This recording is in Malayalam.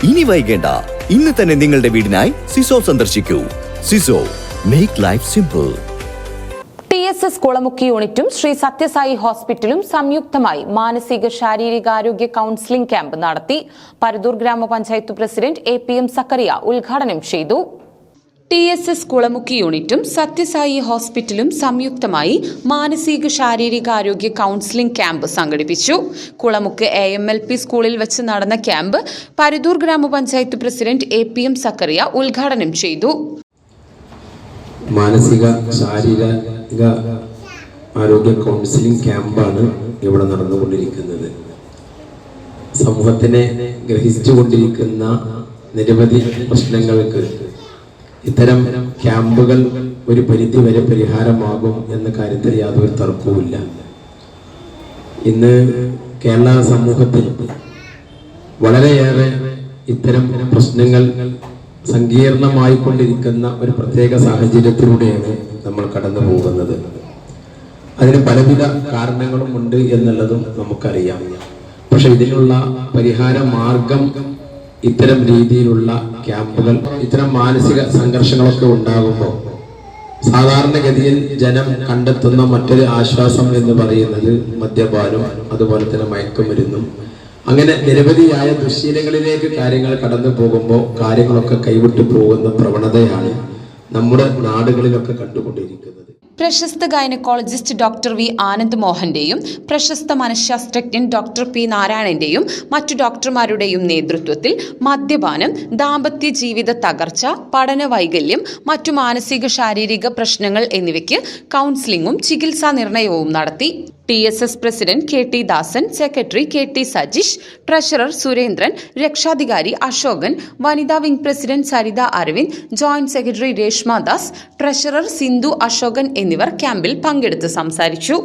ഇനി വൈകേണ്ട, ഇന്ന് തന്നെ നിങ്ങളുടെ വീടിനായി സിസോ സന്ദർശിക്കൂ. സിസോ, make life simple. TSS Kulamukku യൂണിറ്റും ശ്രീ സത്യസായി ഹോസ്പിറ്റലും സംയുക്തമായി മാനസിക ശാരീരികാരോഗ്യ കൗൺസിലിംഗ് ക്യാമ്പ് നടത്തി. പരദൂർ ഗ്രാമപഞ്ചായത്ത് പ്രസിഡന്റ് APM സക്കറിയ ഉദ്ഘാടനം ചെയ്തു. TSS കുളമുക്ക് യൂണിറ്റും സത്യസായി ഹോസ്പിറ്റലും സംയുക്തമായി മാനസിക ശാരീരികാരോഗ്യ കൗൺസിലിംഗ് ക്യാമ്പ് സംഘടിപ്പിച്ചു. കുളമുക്ക് AMLP സ്കൂളിൽ വെച്ച് നടന്ന ക്യാമ്പ് പരദൂർ ഗ്രാമപഞ്ചായത്ത് പ്രസിഡന്റ് APM സക്കറിയ ഉദ്ഘാടനം ചെയ്തു. മാനസിക ശാരീരിക ആരോഗ്യ കൗൺസിലിംഗ് ക്യാമ്പാണ് ഇവിടെ നടന്നുകൊണ്ടിരിക്കുന്നത്. സമൂഹത്തിനെ ഗ്രഹിച്ചുകൊണ്ടിരിക്കുന്ന നിരവധി പ്രശ്നങ്ങൾക്ക് ഇത്തരം ക്യാമ്പുകൾ ഒരു പരിധി വരെ പരിഹാരമാകും എന്ന കാര്യത്തിൽ യാതൊരു തർക്കവുമില്ല. ഇന്ന് കേരള സമൂഹത്തിൽ വളരെയേറെ ഇത്തരം പ്രശ്നങ്ങൾ സങ്കീർണമായിക്കൊണ്ടിരിക്കുന്ന ഒരു പ്രത്യേക സാഹചര്യത്തിലൂടെയാണ് നമ്മൾ കടന്നു പോകുന്നത്. അതിന് പലവിധ കാരണങ്ങളും ഉണ്ട് എന്നുള്ളതും നമുക്കറിയാം. പക്ഷെ ഇതിനുള്ള പരിഹാര മാർഗം ഇത്തരം രീതിയിലുള്ള ക്യാമ്പുകൾ, ഇത്തരം മാനസിക സംഘർഷങ്ങളൊക്കെ ഉണ്ടാകുമ്പോൾ സാധാരണഗതിയിൽ ജനം കണ്ടെത്തുന്ന മറ്റൊരു ആശ്വാസം എന്ന് പറയുന്നത് മദ്യപാനം, അതുപോലെ തന്നെ മയക്കുമരുന്നും, അങ്ങനെ നിരവധിയായ ദുശ്ശീലങ്ങളിലേക്ക് കാര്യങ്ങൾ കടന്നു പോകുമ്പോൾ കാര്യങ്ങളൊക്കെ കൈവിട്ടു പോകുന്ന പ്രവണതയാണ് നമ്മുടെ നാടുകളിലൊക്കെ കണ്ടുകൊണ്ടിരിക്കുന്നത്. പ്രശസ്ത ഗൈനക്കോളജിസ്റ്റ് ഡോക്ടർ V ആനന്ദ് മോഹന്റെയും പ്രശസ്ത മനഃശാസ്ത്രജ്ഞൻ ഡോക്ടർ P നാരായണന്റെയും മറ്റു ഡോക്ടർമാരുടെയും നേതൃത്വത്തിൽ മദ്യപാനം, ദാമ്പത്യ ജീവിത തകർച്ച, പഠന വൈകല്യം, മറ്റു മാനസിക ശാരീരിക പ്രശ്നങ്ങൾ എന്നിവയ്ക്ക് കൗൺസിലിംഗും ചികിത്സാ നിർണയവും നടത്തി. TSS president KT Dasan, secretary KT Sajeesh, treasurer Surendran, രക്ഷാധികാരി അശോകൻ, വനിതാ wing president Saritha Aravind, joint secretary Reshma Das, treasurer Sindhu Ashokan എന്നിവർ ക്യാമ്പിൽ പങ്കെടുത്ത് സംസാരിച്ചു.